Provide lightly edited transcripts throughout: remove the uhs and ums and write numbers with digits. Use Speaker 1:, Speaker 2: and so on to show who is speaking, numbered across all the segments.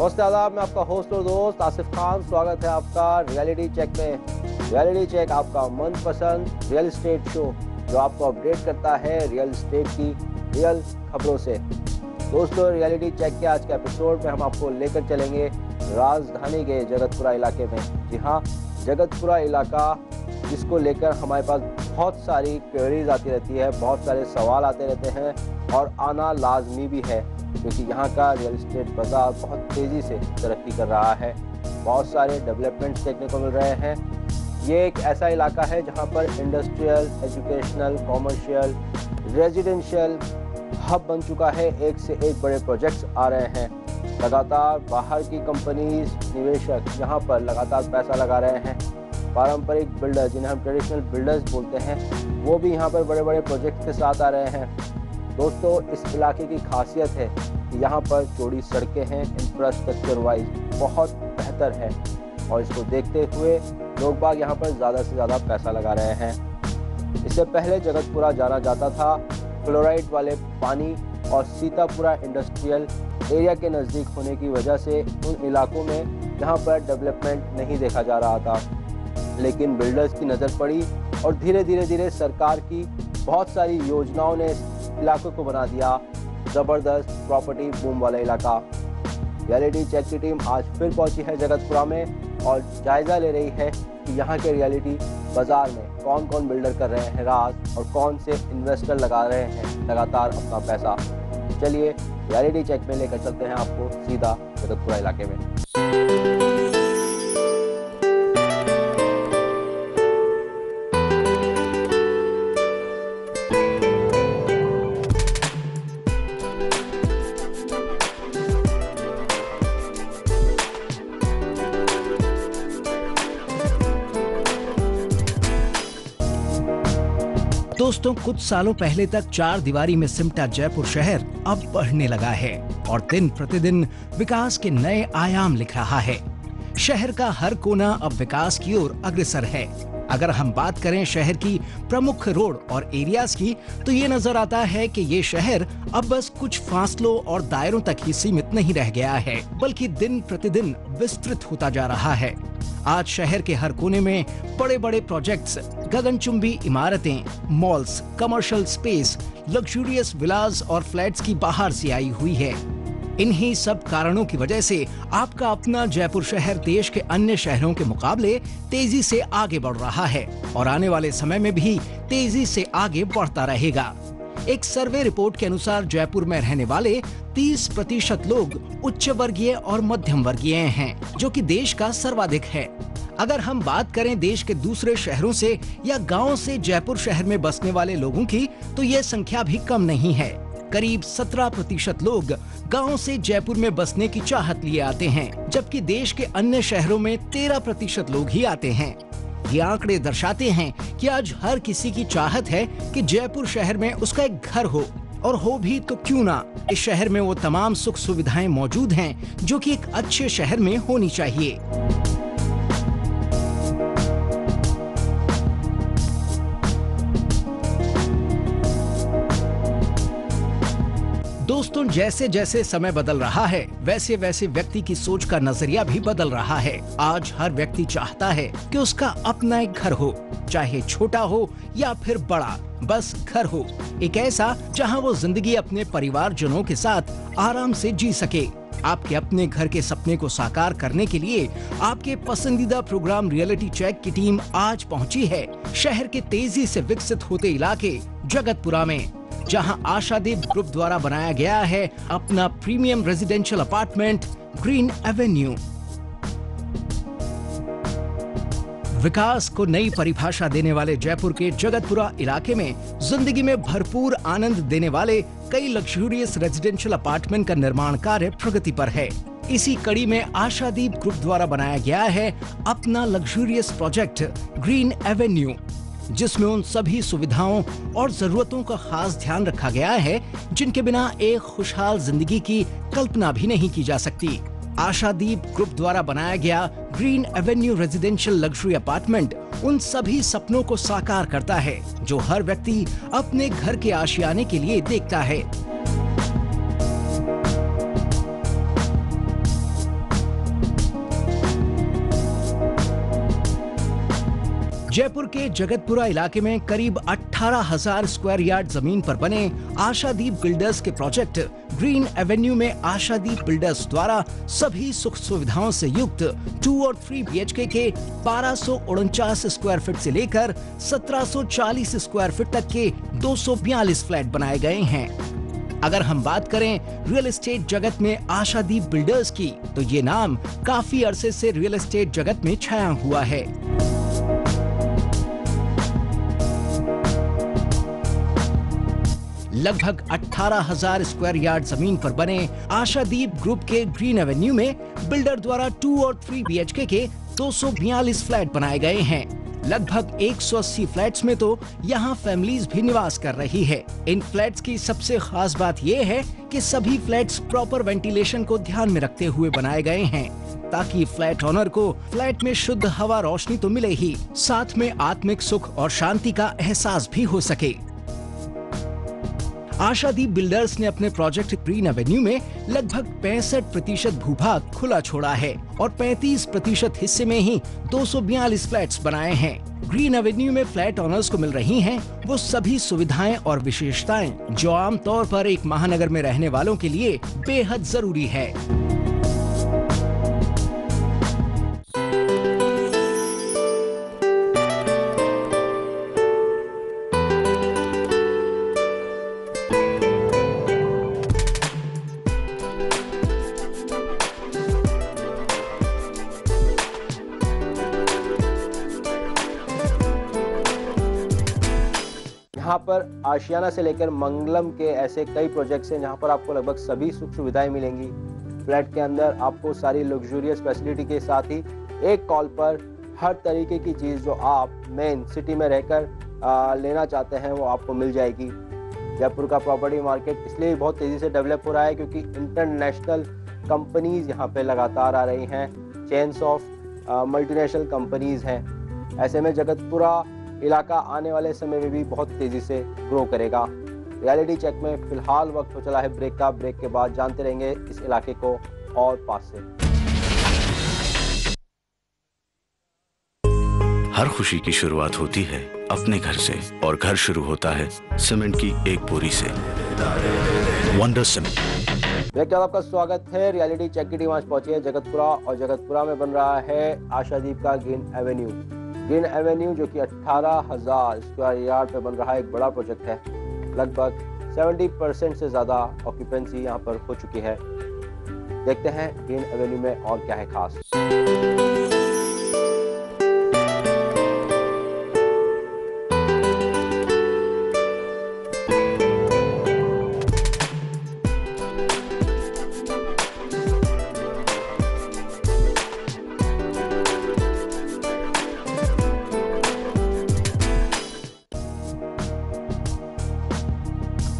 Speaker 1: नमस्ते आदाब, मैं आपका होस्ट और दोस्त आसिफ खान। स्वागत है आपका रियलिटी चेक में। रियलिटी चेक आपका मनपसंद रियल एस्टेट शो जो आपको अपडेट करता है रियल एस्टेट की रियल खबरों से। दोस्तों, रियलिटी चेक के आज के एपिसोड में हम आपको लेकर चलेंगे राजधानी के जगतपुरा इलाके में। जी हाँ, जगतपुरा इलाका जिसको लेकर हमारे पास बहुत सारी क्वेरीज आती रहती है, बहुत सारे सवाल आते रहते हैं और आना लाजमी भी है, क्योंकि यहाँ का रियल एस्टेट बाजार बहुत तेज़ी से तरक्की कर रहा है। बहुत सारे डेवलपमेंट्स देखने को मिल रहे हैं। ये एक ऐसा इलाका है जहाँ पर industrial, educational, commercial, residential hub बन चुका है। एक से एक बड़े प्रोजेक्ट्स आ रहे हैं। लगातार बाहर की कंपनीज, निवेशक यहाँ पर लगातार पैसा लगा रहे हैं। पारंपरिक बिल्डर्स, जिन्हें हम ट्रेडिशनल बिल्डर्स बोलते हैं, वो भी यहाँ पर बड़े बड़े प्रोजेक्ट के साथ आ रहे हैं। दोस्तों, इस इलाके की खासियत है कि यहाँ पर चौड़ी सड़कें हैं, इंफ्रास्ट्रक्चर वाइज बहुत बेहतर है और इसको देखते हुए लोग बाग यहाँ पर ज़्यादा से ज़्यादा पैसा लगा रहे हैं। इससे पहले जगतपुरा जाना जाता था फ्लोराइड वाले पानी और सीतापुरा इंडस्ट्रियल एरिया के नज़दीक होने की वजह से उन इलाकों में यहाँ पर डेवलपमेंट नहीं देखा जा रहा था। लेकिन बिल्डर्स की नज़र पड़ी और धीरे धीरे सरकार की बहुत सारी योजनाओं ने इलाकों को बना दिया ज़बरदस्त प्रॉपर्टी बूम वाला इलाका। रियलिटी चेक की टीम आज फिर पहुंची है जगतपुरा में और जायज़ा ले रही है कि यहाँ के रियलिटी बाज़ार में कौन कौन बिल्डर कर रहे हैं राज और कौन से इन्वेस्टर लगा रहे हैं लगातार अपना पैसा। चलिए रियलिटी चेक में लेकर चलते हैं आपको सीधा जगतपुरा इलाके में।
Speaker 2: दोस्तों, कुछ सालों पहले तक चार दीवारी में सिमटा जयपुर शहर अब बढ़ने लगा है और दिन प्रतिदिन विकास के नए आयाम लिख रहा है। शहर का हर कोना अब विकास की ओर अग्रसर है। अगर हम बात करें शहर की प्रमुख रोड और एरियाज की, तो ये नजर आता है कि ये शहर अब बस कुछ फासलों और दायरों तक ही सीमित नहीं रह गया है, बल्कि दिन प्रतिदिन विस्तृत होता जा रहा है। आज शहर के हर कोने में बड़े बड़े प्रोजेक्ट्स, गगनचुंबी इमारतें, मॉल्स, कमर्शियल स्पेस, लग्जूरियस विलास और फ्लैट्स की बाहर से आई हुई है। इन्हीं सब कारणों की वजह से आपका अपना जयपुर शहर देश के अन्य शहरों के मुकाबले तेजी से आगे बढ़ रहा है और आने वाले समय में भी तेजी से आगे बढ़ता रहेगा। एक सर्वे रिपोर्ट के अनुसार जयपुर में रहने वाले 30% लोग उच्च वर्गीय और मध्यम वर्गीय हैं, जो कि देश का सर्वाधिक है। अगर हम बात करें देश के दूसरे शहरों से या गांवों से जयपुर शहर में बसने वाले लोगों की, तो ये संख्या भी कम नहीं है। करीब 17% लोग गांव से जयपुर में बसने की चाहत लिए आते हैं, जबकि देश के अन्य शहरों में 13% लोग ही आते हैं। ये आंकड़े दर्शाते हैं कि आज हर किसी की चाहत है कि जयपुर शहर में उसका एक घर हो, और हो भी तो क्यों ना, इस शहर में वो तमाम सुख सुविधाएं मौजूद हैं जो कि एक अच्छे शहर में होनी चाहिए। दोस्तों, जैसे जैसे समय बदल रहा है, वैसे वैसे व्यक्ति की सोच का नजरिया भी बदल रहा है। आज हर व्यक्ति चाहता है कि उसका अपना एक घर हो, चाहे छोटा हो या फिर बड़ा, बस घर हो, एक ऐसा जहां वो जिंदगी अपने परिवारजनों के साथ आराम से जी सके। आपके अपने घर के सपने को साकार करने के लिए आपके पसंदीदा प्रोग्राम रियलिटी चेक की टीम आज पहुंची है शहर के तेजी से विकसित होते इलाके जगतपुरा में, जहां आशादीप ग्रुप द्वारा बनाया गया है अपना premium residential apartment Green Avenue. विकास को नई परिभाषा देने वाले जयपुर के जगतपुरा इलाके में जिंदगी में भरपूर आनंद देने वाले कई लग्जूरियस रेजिडेंशियल अपार्टमेंट का निर्माण कार्य प्रगति पर है। इसी कड़ी में आशादीप ग्रुप द्वारा बनाया गया है अपना लग्जूरियस प्रोजेक्ट ग्रीन एवेन्यू, जिसमें उन सभी सुविधाओं और जरूरतों का खास ध्यान रखा गया है जिनके बिना एक खुशहाल जिंदगी की कल्पना भी नहीं की जा सकती। आशादीप ग्रुप द्वारा बनाया गया green Avenue residential luxury apartment उन सभी सपनों को साकार करता है जो हर व्यक्ति अपने घर के आशियाने के लिए देखता है। जयपुर के जगतपुरा इलाके में करीब 18,000 स्क्वायर यार्ड जमीन पर बने आशादीप बिल्डर्स के प्रोजेक्ट ग्रीन एवेन्यू में आशादीप बिल्डर्स द्वारा सभी सुख सुविधाओं से युक्त 2 और 3 BHK के 1249 स्क्वायर फीट से लेकर 1740 स्क्वायर फीट तक के 242 फ्लैट बनाए गए हैं। अगर हम बात करें रियल एस्टेट जगत में आशादीप बिल्डर्स की, तो ये नाम काफी अरसे से रियल एस्टेट जगत में छाया हुआ है। लगभग 18,000 स्क्वायर यार्ड जमीन पर बने आशादीप ग्रुप के ग्रीन एवेन्यू में बिल्डर द्वारा 2 और 3 BHK के 242 फ्लैट बनाए गए हैं। लगभग 180 फ्लैट्स में तो यहाँ फैमिलीज भी निवास कर रही है। इन फ्लैट्स की सबसे खास बात ये है कि सभी फ्लैट्स प्रॉपर वेंटिलेशन को ध्यान में रखते हुए बनाए गए हैं, ताकि फ्लैट ओनर को फ्लैट में शुद्ध हवा रोशनी तो मिले ही, साथ में आत्मिक सुख और शांति का एहसास भी हो सके। आशादीप बिल्डर्स ने अपने प्रोजेक्ट ग्रीन एवेन्यू में लगभग 65% भूभाग खुला छोड़ा है और 35% हिस्से में ही 242 फ्लैट्स बनाए हैं। ग्रीन एवेन्यू में फ्लैट ओनर्स को मिल रही हैं वो सभी सुविधाएं और विशेषताएं जो आमतौर पर एक महानगर में रहने वालों के लिए बेहद जरूरी है।
Speaker 1: यहाँ पर आशियाना से लेकर मंगलम के ऐसे कई प्रोजेक्ट्स हैं जहाँ पर आपको लगभग सभी सुख सुविधाएं मिलेंगी। फ्लैट के अंदर आपको सारी लग्जूरियस फैसिलिटी के साथ ही एक कॉल पर हर तरीके की चीज़ जो आप मेन सिटी में रहकर लेना चाहते हैं वो आपको मिल जाएगी। जयपुर का प्रॉपर्टी मार्केट इसलिए बहुत तेज़ी से डेवलप हो रहा है क्योंकि इंटरनेशनल कंपनीज यहाँ पे लगातार आ रही हैं, चेन्स ऑफ मल्टीनेशनल कंपनीज हैं। ऐसे में जगतपुरा इलाका आने वाले समय में भी बहुत तेजी से ग्रो करेगा। रियलिटी चेक में फिलहाल वक्त हो चला है ब्रेक का। ब्रेक के बाद जानते रहेंगे इस इलाके को और पास से।
Speaker 3: हर खुशी की शुरुआत होती है अपने घर से और घर शुरू होता है सीमेंट की एक बोरी से। Wonder cement.
Speaker 1: ब्रेक के बाद आपका स्वागत है। रियलिटी चेक की टीम आज पहुंची है जगतपुरा और जगतपुरा में बन रहा है आशादीप का ग्रीन एवेन्यू। ग्रीन एवेन्यू जो कि 18,000 स्क्वायर यार्ड पे बन रहा है, एक बड़ा प्रोजेक्ट है। लगभग 70% से ज़्यादा ऑक्यूपेंसी यहाँ पर हो चुकी है। देखते हैं ग्रीन एवेन्यू में और क्या है खास।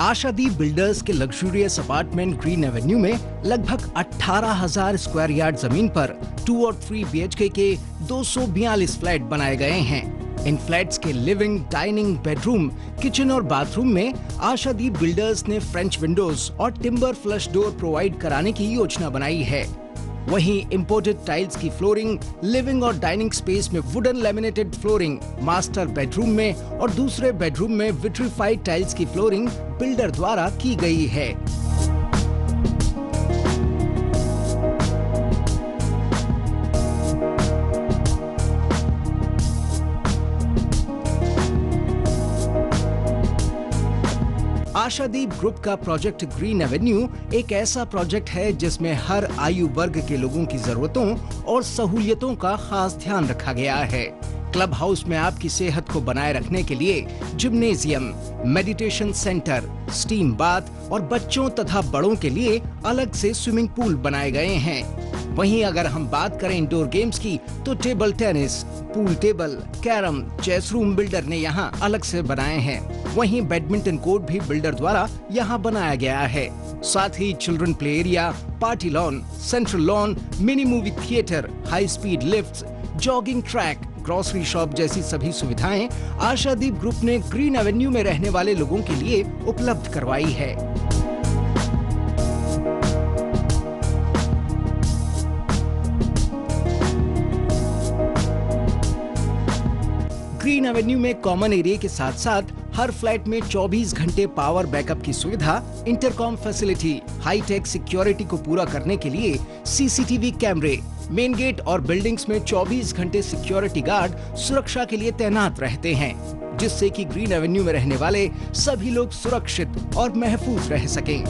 Speaker 2: आशादीप बिल्डर्स के लग्जूरियस अपार्टमेंट ग्रीन एवेन्यू में लगभग 18,000 स्क्वायर यार्ड जमीन पर 2 और 3 BHK के 242 फ्लैट बनाए गए हैं। इन फ्लैट्स के लिविंग, डाइनिंग, बेडरूम, किचन और बाथरूम में आशादीप बिल्डर्स ने फ्रेंच विंडोज और टिम्बर फ्लश डोर प्रोवाइड कराने की योजना बनाई है। वहीं इंपोर्टेड टाइल्स की फ्लोरिंग लिविंग और डाइनिंग स्पेस में wooden laminated flooring, master bedroom में और दूसरे बेडरूम में विट्रीफाइड टाइल्स की फ्लोरिंग बिल्डर द्वारा की गई है। आशादीप ग्रुप का प्रोजेक्ट ग्रीन एवेन्यू एक ऐसा प्रोजेक्ट है जिसमें हर आयु वर्ग के लोगों की जरूरतों और सहूलियतों का खास ध्यान रखा गया है। क्लब हाउस में आपकी सेहत को बनाए रखने के लिए gymnasium, meditation centre, steam bath और बच्चों तथा बड़ों के लिए अलग से स्विमिंग पूल बनाए गए हैं। वहीं अगर हम बात करें इंडोर गेम्स की, तो table tennis, pool table, carrom, chess room builder ने यहाँ अलग से बनाए हैं। वहीं बैडमिंटन कोर्ट भी बिल्डर द्वारा यहाँ बनाया गया है। साथ ही children play area, party lawn, central lawn, mini movie theatre, high speed lifts, jogging track, grocery shop जैसी सभी सुविधाएं आशादीप ग्रुप ने ग्रीन एवेन्यू में रहने वाले लोगों के लिए उपलब्ध करवाई है। ग्रीन एवेन्यू में कॉमन एरिया के साथ साथ हर फ्लैट में 24 घंटे पावर बैकअप की सुविधा, इंटरकॉम फैसिलिटी, हाईटेक सिक्योरिटी को पूरा करने के लिए सीसीटीवी कैमरे, मेन गेट और बिल्डिंग्स में 24 घंटे सिक्योरिटी गार्ड सुरक्षा के लिए तैनात रहते हैं, जिससे कि ग्रीन एवेन्यू में रहने वाले सभी लोग सुरक्षित और महफूज रह सकें।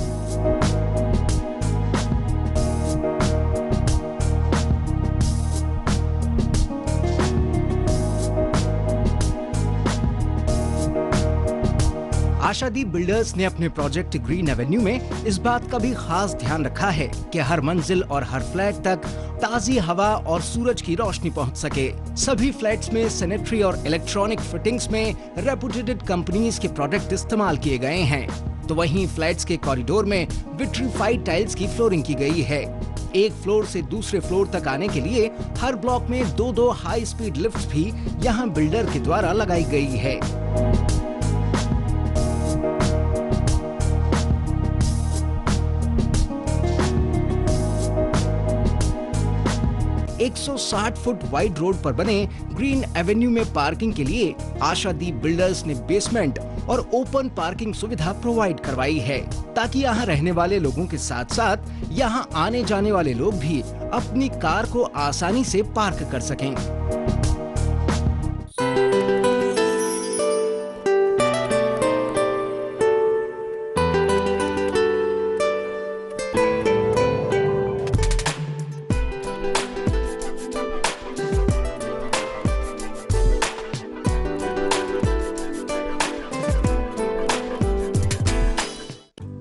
Speaker 2: आशादीप बिल्डर्स ने अपने प्रोजेक्ट ग्रीन एवेन्यू में इस बात का भी खास ध्यान रखा है कि हर मंजिल और हर फ्लैट तक ताजी हवा और सूरज की रोशनी पहुंच सके। सभी फ्लैट्स में सैनिटरी और इलेक्ट्रॉनिक फिटिंग्स में रेपुटेड कंपनीज के प्रोडक्ट इस्तेमाल किए गए हैं। तो वहीं फ्लैट्स के कॉरिडोर में विट्रीफाइड टाइल्स की फ्लोरिंग की गई है। एक फ्लोर से दूसरे फ्लोर तक आने के लिए हर ब्लॉक में 2-2 हाई स्पीड लिफ्ट भी यहाँ बिल्डर के द्वारा लगाई गई है। 160 फुट वाइड रोड पर बने ग्रीन एवेन्यू में पार्किंग के लिए आशादीप बिल्डर्स ने बेसमेंट और ओपन पार्किंग सुविधा प्रोवाइड करवाई है, ताकि यहाँ रहने वाले लोगों के साथ साथ यहाँ आने जाने वाले लोग भी अपनी कार को आसानी से पार्क कर सकें।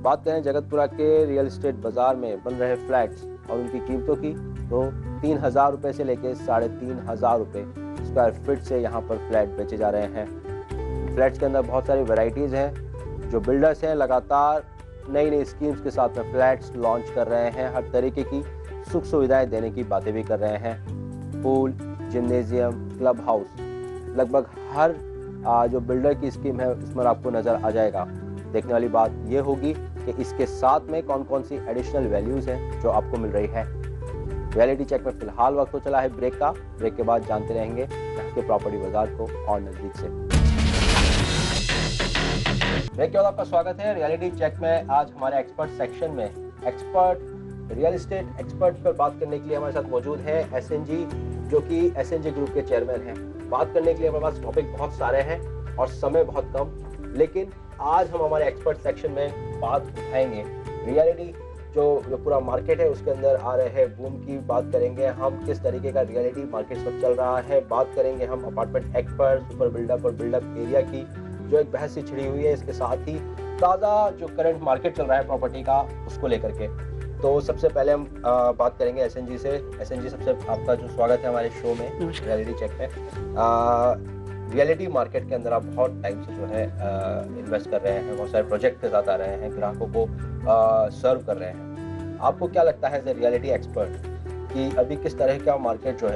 Speaker 1: बात करें जगतपुरा के रियल एस्टेट बाजार में बन रहे फ्लैट्स और उनकी कीमतों की, तो 3,000 रुपये से लेकर 3,500 रुपये स्क्वायर फीट से यहाँ पर फ्लैट बेचे जा रहे हैं। फ्लैट्स के अंदर बहुत सारी वैरायटीज़ हैं। जो बिल्डर्स हैं लगातार नई नई स्कीम्स के साथ में फ्लैट्स लॉन्च कर रहे हैं, हर तरीके की सुख सुविधाएं देने की बातें भी कर रहे हैं। पूल, जिम्नेजियम, क्लब हाउस, लगभग हर जो बिल्डर की स्कीम है उसमें आपको नज़र आ जाएगा। देखने वाली बात ये होगी कि इसके साथ में कौन कौन सी एडिशनल वैल्यूज हैं जो आपको मिल रही है। रियलिटी चेक में फिलहाल वक्त तो चला है ब्रेक का। ब्रेक के बाद जानते रहेंगे यहाँ के प्रॉपर्टी बाजार को और नजदीक से। ब्रेक के बाद आपका स्वागत है रियलिटी चेक में। आज हमारे एक्सपर्ट सेक्शन में एक्सपर्ट रियल एस्टेट एक्सपर्ट पर बात करने के लिए हमारे साथ मौजूद है SNG, जो कि SNG ग्रुप के चेयरमैन हैं। बात करने के लिए हमारे पास टॉपिक बहुत सारे हैं और समय बहुत कम, लेकिन आज हम हमारे एक्सपर्ट सेक्शन में बात उठाएंगे रियलिटी जो पूरा मार्केट है उसके अंदर आ रहे हैं बूम की बात करेंगे हम, किस तरीके का रियलिटी मार्केट सब चल रहा है। बात करेंगे हम अपार्टमेंट एक्ट पर, सुपर बिल्डअप और बिल्डअप एरिया की जो एक बहस सी छिड़ी हुई है। इसके साथ ही ताज़ा जो करंट मार्केट चल रहा है प्रॉपर्टी का उसको लेकर के। तो सबसे पहले हम बात करेंगे SNG से। SNG सबसे आपका जो स्वागत है हमारे शो में रियलिटी चेक में। रियलिटी मार्केट के अंदर आप बहुत टाइम से जो है इन्वेस्ट कर रहे हैं, बहुत सारे प्रोजेक्ट के साथ आ रहे हैं, ग्राहकों को सर्व कर रहे हैं। आपको क्या लगता है एज ए रियलिटी एक्सपर्ट कि अभी किस तरह का मार्केट चल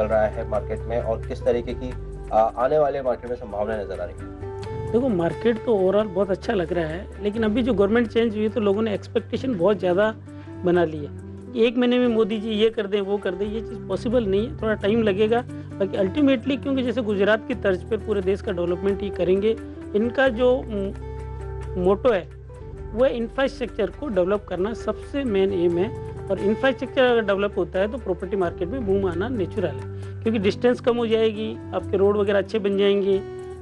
Speaker 1: रहा है मार्केट में, और किस तरीके की आने वाले मार्केट में संभावनाएं नजर आ रही है?
Speaker 4: देखो, मार्केट तो ओवरऑल बहुत अच्छा लग रहा है, लेकिन अभी जो गवर्नमेंट चेंज हुई है तो लोगों ने एक्सपेक्टेशन बहुत ज़्यादा बना ली है कि एक महीने में मोदी जी ये कर दें वो कर दें। ये चीज़ पॉसिबल नहीं है, थोड़ा टाइम लगेगा। बाकी अल्टीमेटली क्योंकि जैसे गुजरात की तर्ज पर पूरे देश का डेवलपमेंट ही करेंगे, इनका जो मोटो है वो इंफ्रास्ट्रक्चर को डेवलप करना सबसे मेन एम है। और इंफ्रास्ट्रक्चर अगर डेवलप होता है तो प्रॉपर्टी मार्केट में बूम आना नेचुरल है, क्योंकि डिस्टेंस कम हो जाएगी, आपके रोड वगैरह अच्छे बन जाएंगे,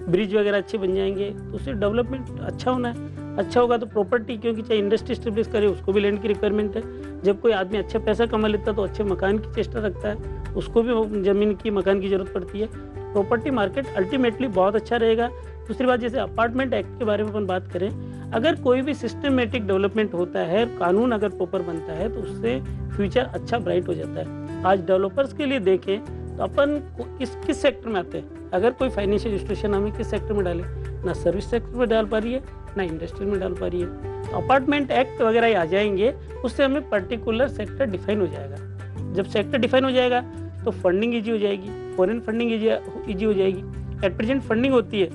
Speaker 4: ब्रिज वगैरह अच्छे बन जाएंगे, तो उससे डेवलपमेंट अच्छा होना है। अच्छा होगा तो प्रॉपर्टी, क्योंकि चाहे इंडस्ट्री स्टेब्लिश करे उसको भी लैंड की रिक्वायरमेंट है। जब कोई आदमी अच्छा पैसा कमा लेता है तो अच्छे मकान की चेष्टा रखता है, उसको भी ज़मीन की मकान की ज़रूरत पड़ती है। प्रॉपर्टी मार्केट अल्टीमेटली बहुत अच्छा रहेगा। दूसरी बात, जैसे अपार्टमेंट एक्ट के बारे में अपन बात करें, अगर कोई भी सिस्टमेटिक डेवलपमेंट होता है, कानून अगर प्रॉपर बनता है तो उससे फ्यूचर अच्छा ब्राइट हो जाता है। आज डेवलपर्स के लिए देखें तो अपन किस सेक्टर में आते हैं। अगर कोई फाइनेंशियल इंस्टीट्यूशन हमें किस सेक्टर में डाले, ना सर्विस सेक्टर में डाल पा रही है ना इंडस्ट्री में डाल पा रही है। तो अपार्टमेंट एक्ट वगैरह आ जाएंगे, उससे हमें पर्टिकुलर सेक्टर डिफाइन हो जाएगा। जब सेक्टर डिफाइन हो जाएगा तो फंडिंग ईजी हो जाएगी, फॉरेन फंडिंग ईजी हो जाएगी। एट प्रेजेंट फंडिंग होती है,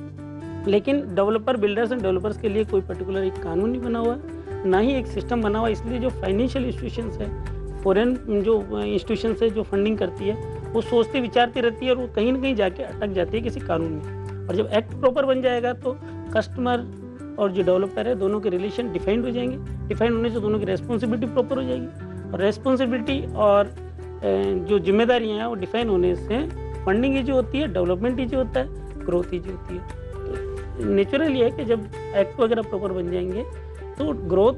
Speaker 4: लेकिन डेवलपर बिल्डर्स एंड डेवलपर्स के लिए कोई पर्टिकुलर एक कानून नहीं बना हुआ, ना ही एक सिस्टम बना हुआ। इसलिए जो फाइनेंशियल इंस्टीट्यूशंस है, फॉरेन जो इंस्टीट्यूशंस है जो फंडिंग करती है, वो सोचती विचारती रहती है और वो कहीं ना कहीं जाके अटक जाती है किसी कानून में। और जब एक्ट प्रॉपर बन जाएगा तो कस्टमर और जो डेवलपर है दोनों के रिलेशन डिफाइंड हो जाएंगे। डिफाइंड होने से दोनों की रेस्पॉन्सिबिलिटी प्रॉपर हो जाएगी, और रेस्पॉन्सिबिलिटी और जो जिम्मेदारियाँ हैं वो डिफाइन होने से फंडिंग ईजी होती है, डेवलपमेंट ईजी होता है, ग्रोथ ईजी होती है। तो नेचुरल ये है कि जब एक्ट वगैरह प्रॉपर बन जाएंगे तो ग्रोथ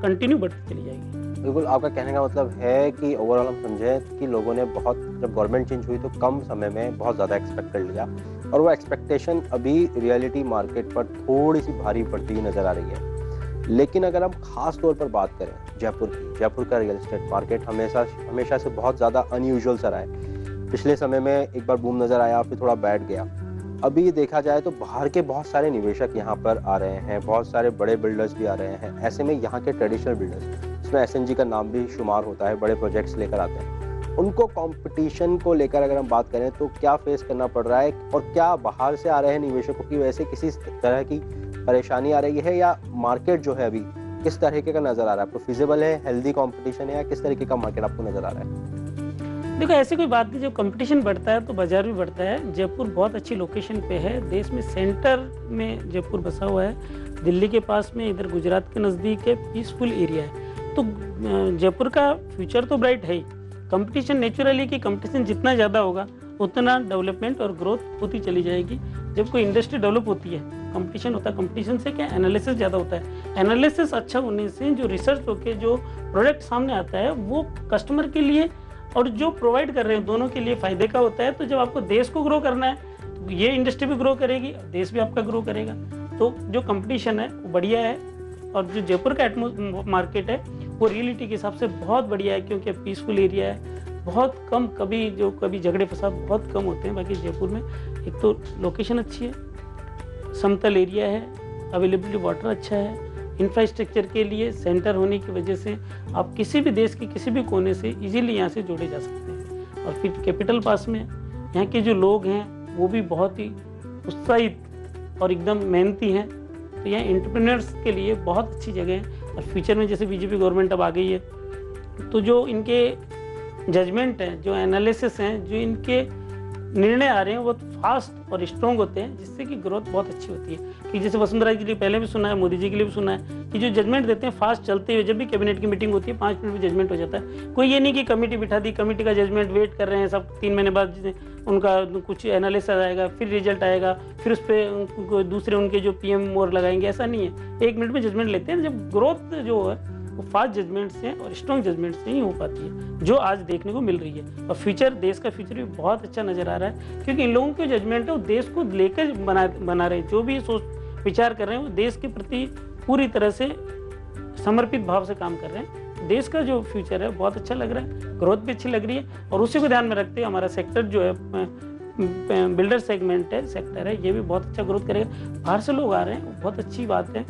Speaker 4: कंटिन्यू बढ़ती चली जाएगी।
Speaker 1: बिल्कुल, आपका कहने का मतलब है कि ओवरऑल हम समझें कि लोगों ने बहुत, जब गवर्नमेंट चेंज हुई तो कम समय में बहुत ज़्यादा एक्सपेक्ट कर लिया, और वो एक्सपेक्टेशन अभी रियलिटी मार्केट पर थोड़ी सी भारी पड़ती हुई नज़र आ रही है। लेकिन अगर हम खास तौर पर बात करें जयपुर की, जयपुर का रियल एस्टेट मार्केट हमेशा से बहुत ज़्यादा अनयूजुअल सा रहा है। पिछले समय में एक बार बूम नज़र आया, फिर थोड़ा बैठ गया। अभी देखा जाए तो बाहर के बहुत सारे निवेशक यहाँ पर आ रहे हैं, बहुत सारे बड़े बिल्डर्स भी आ रहे हैं। ऐसे में यहाँ के ट्रेडिशनल बिल्डर्स, इसमें एसएनजी का नाम भी शुमार होता है, बड़े प्रोजेक्ट्स लेकर आते हैं। उनको कंपटीशन को लेकर अगर हम बात करें तो क्या फेस करना पड़ रहा है, और क्या बाहर से आ रहे हैं निवेशकों की वजह से किसी तरह की परेशानी आ रही है, या मार्केट जो है अभी किस तरीके का नज़र आ रहा है आपको? फिजिबल है, हेल्दी कंपटीशन है, या किस तरीके का मार्केट आपको नज़र आ रहा है?
Speaker 4: देखो, ऐसी कोई बात नहीं, जब कंपटीशन बढ़ता है तो बाजार भी बढ़ता है। जयपुर बहुत अच्छी लोकेशन पे है, देश में सेंटर में जयपुर बसा हुआ है, दिल्ली के पास में, इधर गुजरात के नज़दीक है, पीसफुल एरिया है। तो जयपुर का फ्यूचर तो ब्राइट है ही। कंपटीशन नेचुरली कि कंपटीशन जितना ज़्यादा होगा उतना डेवलपमेंट और ग्रोथ होती चली जाएगी। जब कोई इंडस्ट्री डेवलप होती है, कंपटीशन होता है, कंपटीशन से क्या एनालिसिस ज़्यादा होता है। एनालिसिस अच्छा होने से जो रिसर्च होकर जो प्रोडक्ट सामने आता है वो कस्टमर के लिए और जो प्रोवाइड कर रहे हैं दोनों के लिए फ़ायदे का होता है। तो जब आपको देश को ग्रो करना है तो ये इंडस्ट्री भी ग्रो करेगी और देश भी आपका ग्रो करेगा। तो जो कंपटीशन है वो बढ़िया है, और जो जयपुर का मार्केट है वो रियलिटी के हिसाब से बहुत बढ़िया है, क्योंकि पीसफुल एरिया है, बहुत कम कभी झगड़े फसाद बहुत कम होते हैं। बाकी जयपुर में एक तो लोकेशन अच्छी है, समतल एरिया है, अवेलेबिलिटी वाटर अच्छा है, इंफ्रास्ट्रक्चर के लिए सेंटर होने की वजह से आप किसी भी देश के किसी भी कोने से इजीली यहाँ से जोड़े जा सकते हैं। और फिर कैपिटल पास में, यहाँ के जो लोग हैं वो भी बहुत ही उत्साहित और एकदम मेहनती हैं। तो यहाँ एंटरप्रेन्योर्स के लिए बहुत अच्छी जगह है। और फ्यूचर में जैसे बीजेपी गवर्नमेंट अब आ गई है, तो जो इनके जजमेंट हैं, जो एनालिसिस हैं, जो इनके निर्णय आ रहे हैं वो फास्ट और स्ट्रॉन्ग होते हैं, जिससे कि ग्रोथ बहुत अच्छी होती है। कि जैसे वसुंधरा जी के लिए पहले भी सुना है, मोदी जी के लिए भी सुना है कि जो जजमेंट देते हैं फास्ट चलते हुए, जब भी कैबिनेट की मीटिंग होती है 5 मिनट में जजमेंट हो जाता है। कोई ये नहीं कि कमेटी बिठा दी, कमेटी का जजमेंट वेट कर रहे हैं सब, 3 महीने बाद उनका कुछ एनालिसिस आएगा, फिर रिजल्ट आएगा, फिर उस पर दूसरे उनके जो PM मोर लगाएंगे, ऐसा नहीं है। 1 मिनट में जजमेंट लेते हैं। जब ग्रोथ जो है वो फास्ट जजमेंट से और स्ट्रॉन्ग जजमेंट से ही हो पाती है, जो आज देखने को मिल रही है। और फ्यूचर, देश का फ्यूचर भी बहुत अच्छा नज़र आ रहा है, क्योंकि इन लोगों के जजमेंट है वो देश को लेकर बना रहे हैं। जो भी सोच विचार कर रहे हैं वो देश के प्रति पूरी तरह से समर्पित भाव से काम कर रहे हैं। देश का जो फ्यूचर है बहुत अच्छा लग रहा है, ग्रोथ भी अच्छी लग रही है। और उसी को ध्यान में रखते हुए हमारा सेक्टर जो है, बिल्डर सेगमेंट है, सेक्टर है, ये भी बहुत अच्छा ग्रोथ करेगा। बाहर से लोग आ रहे हैं, बहुत अच्छी बात है।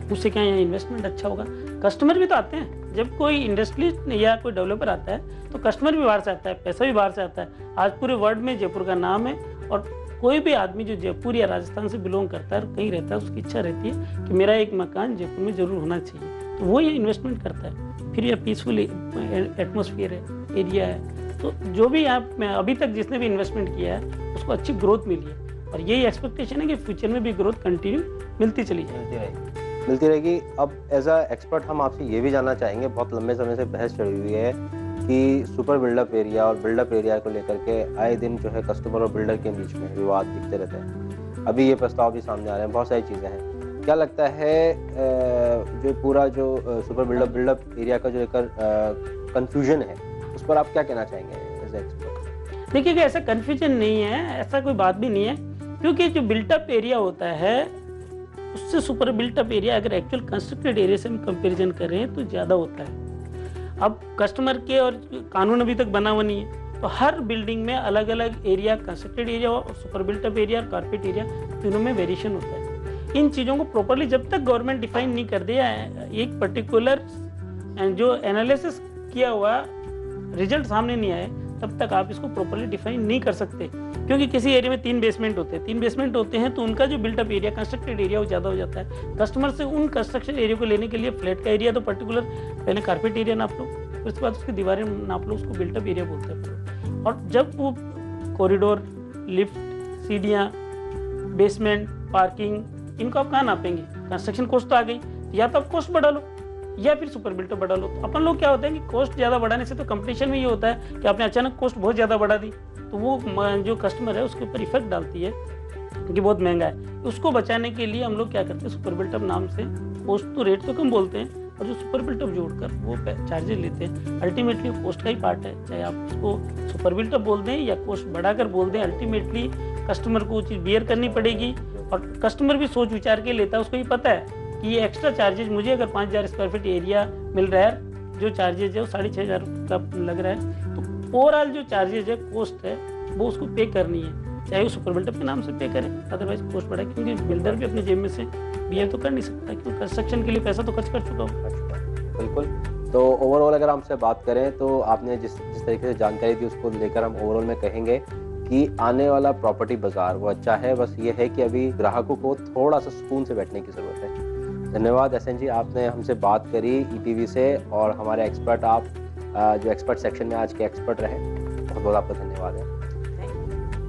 Speaker 4: उससे क्या यहाँ इन्वेस्टमेंट अच्छा होगा, कस्टमर भी तो आते हैं। जब कोई इंडस्ट्री या कोई डेवलपर आता है तो कस्टमर भी बाहर से आता है, पैसा भी बाहर से आता है। आज पूरे वर्ल्ड में जयपुर का नाम है, और कोई भी आदमी जो जयपुर या राजस्थान से बिलोंग करता है और कहीं रहता है, उसकी इच्छा रहती है कि मेरा एक मकान जयपुर में जरूर होना चाहिए। तो वो ये इन्वेस्टमेंट करता है। फिर यह पीसफुल एटमोसफियर है, एरिया है। तो जो भी आप अभी तक जिसने भी इन्वेस्टमेंट किया है उसको अच्छी ग्रोथ मिली है, और यही एक्सपेक्टेशन है कि फ्यूचर में भी ग्रोथ कंटिन्यू मिलती चली
Speaker 1: मिलती रहेगी। अब एज अ एक्सपर्ट हम आपसे ये भी जानना चाहेंगे, बहुत लंबे समय से बहस चढ़ी हुई है कि सुपर बिल्डअप एरिया और बिल्डअप एरिया को लेकर के आए दिन जो है कस्टमर और बिल्डर के बीच में विवाद दिखते रहते हैं। अभी ये प्रस्ताव भी सामने आ रहे हैं, बहुत सारी चीज़ें हैं। क्या लगता है जो पूरा जो सुपर बिल्डअप एरिया का जो लेकर कन्फ्यूजन है, उस पर आप क्या कहना चाहेंगे एज ए एक्सपर्ट?
Speaker 4: देखिए कि ऐसा कन्फ्यूजन नहीं है, ऐसा कोई बात भी नहीं है, क्योंकि जो बिल्टअप एरिया होता है उससे सुपर बिल्टअप एरिया अगर एक्चुअल कंस्ट्रक्टेड एरिया से हम कंपेरिजन करें तो ज़्यादा होता है। अब कस्टमर के और कानून अभी तक बना हुआ नहीं है, तो हर बिल्डिंग में अलग अलग एरिया, कंस्ट्रक्टेड एरिया और सुपर बिल्टअप एरिया और कारपेट एरिया, तीनों में वेरिएशन होता है। इन चीज़ों को प्रॉपरली जब तक गवर्नमेंट डिफाइन नहीं कर दिया है, एक पर्टिकुलर जो एनालिसिस किया हुआ रिजल्ट सामने नहीं आए, तब तक आप इसको प्रॉपरली डिफाइन नहीं कर सकते। क्योंकि किसी एरिया में 3 बेसमेंट होते हैं, 3 बेसमेंट होते हैं तो उनका जो बिल्टअप एरिया, कंस्ट्रक्टेड एरिया वो ज़्यादा हो जाता है। कस्टमर से उन कंस्ट्रक्शन एरिया को लेने के लिए फ्लैट का एरिया तो पर्टिकुलर पहले कारपेट एरिया नाप लो, फिर उसके बाद उसकी दीवारें नाप लो, उसको बिल्टअप एरिया बोलते हैं। और जब वो कॉरिडोर, लिफ्ट, सीढ़ियाँ, बेसमेंट, पार्किंग, इनको आप कहाँ नापेंगे? कंस्ट्रक्शन कॉस्ट तो आ गई, या तो आप कॉस्ट बढ़ा लो या फिर सुपर बिल्टर बढ़ा लो। तो अपन लोग क्या होता है कि कॉस्ट ज़्यादा बढ़ाने से तो कंपटीशन में ये होता है कि आपने अचानक कॉस्ट बहुत ज़्यादा बढ़ा दी, तो वो जो कस्टमर है उसके ऊपर इफेक्ट डालती है कि बहुत महंगा है। तो उसको बचाने के लिए हम लोग क्या करते हैं, सुपर बिल्टअप नाम से कॉस्ट तो रेट तो कम बोलते हैं, और जो सुपर बिल्टअप जोड़कर वो चार्जेस लेते हैं। अल्टीमेटली कॉस्ट का ही पार्ट है, चाहे आप उसको सुपर बिल्टअप बोल दें या कॉस्ट बढ़ाकर बोल दें, अल्टीमेटली कस्टमर को वो चीज़ बियर करनी पड़ेगी। और कस्टमर भी सोच विचार के लेता है, उसको ये पता है कि ये एक्स्ट्रा चार्जेस मुझे अगर 5000 स्क्वायर फीट एरिया मिल रहा है, जो चार्जेज है वो 6500 का लग रहा है, तो ओवरऑल जो चार्जेज है, कॉस्ट है, वो उसको पे करनी है, चाहे वो सुपर बिल्डअप के नाम से पे करे, अदरवाइज कॉस्ट बढ़ा, क्योंकि बिल्डर भी अपनी जेब में से बियर तो कर नहीं सकता, क्योंकि कंस्ट्रक्शन के लिए पैसा तो खर्च कर चुका हूँ।
Speaker 1: बिल्कुल। तो ओवरऑल अगर हमसे बात करें तो आपने जिस तरीके से जानकारी दी उसको लेकर हम ओवरऑल में कहेंगे कि आने वाला प्रॉपर्टी बाजार वो अच्छा है, बस ये है कि अभी ग्राहकों को थोड़ा सा सुकून से बैठने की ज़रूरत है। धन्यवाद एसएन जी, आपने हमसे बात करी ईटीवी से, और हमारे एक्सपर्ट आप जो एक्सपर्ट सेक्शन में आज के एक्सपर्ट रहे, बहुत बहुत आपका धन्यवाद है।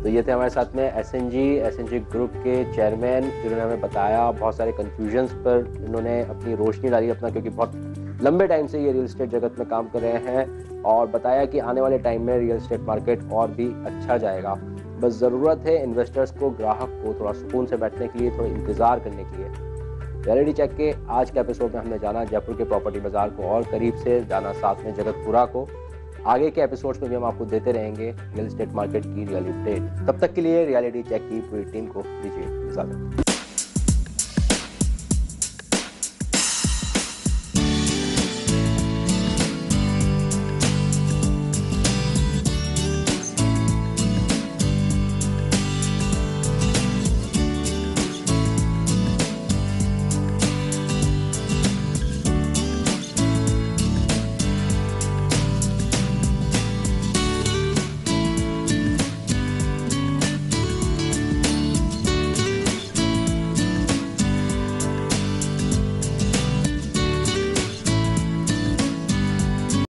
Speaker 1: तो ये थे हमारे साथ में एसएन जी ग्रुप के चेयरमैन, जिन्होंने हमें बताया बहुत सारे कन्फ्यूजन्स पर इन्होंने अपनी रोशनी डाली अपना, क्योंकि बहुत लंबे टाइम से ये रियल एस्टेट जगत में काम कर रहे हैं, और बताया कि आने वाले टाइम में रियल एस्टेट मार्केट और भी अच्छा जाएगा। बस ज़रूरत है इन्वेस्टर्स को, ग्राहक को थोड़ा सुकून से बैठने के लिए, थोड़ा इंतज़ार करने के लिए। रियलिटी चेक के आज के एपिसोड में हमने जाना जयपुर के प्रॉपर्टी बाजार को और करीब से, जाना साथ में जगतपुरा को। आगे के एपिसोड्स में भी हम आपको देते रहेंगे रियल एस्टेट मार्केट की रियल अपडेट। तब तक के लिए रियलिटी चेक की पूरी टीम को दीजिए इजाजत।